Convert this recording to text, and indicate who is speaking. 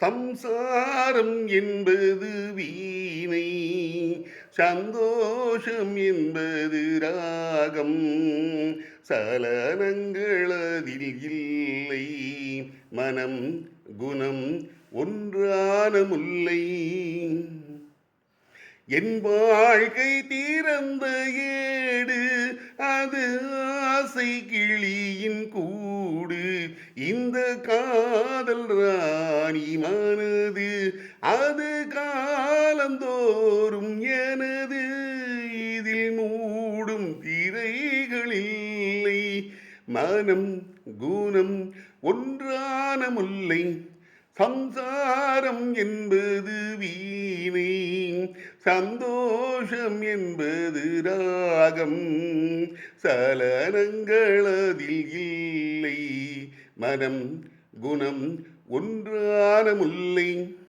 Speaker 1: சம்சாரம் என்பது வீணை, சந்தோஷம் என்பது ராகம், சலனங்கள் அதில் இல்லை, மனம் குணம் ஒன்றான முல்லை. என் வாழ்க்கை திறந்த ஏடு, அது ஆசை கிளியின் கூடு. இந்த காதல் ராணி மனது, அது காலந்தோறும் எனது. இதில் மூடும் திரைகள் இல்லை, மனம் குணம் ஒன்றான முல்லை. சம்சாரம் என்பது வீணை, சந்தோஷம் என்பது ராகம், சலனங்கள் அதில் இல்லை, மனம் குணம் ஒன்றான முல்லை.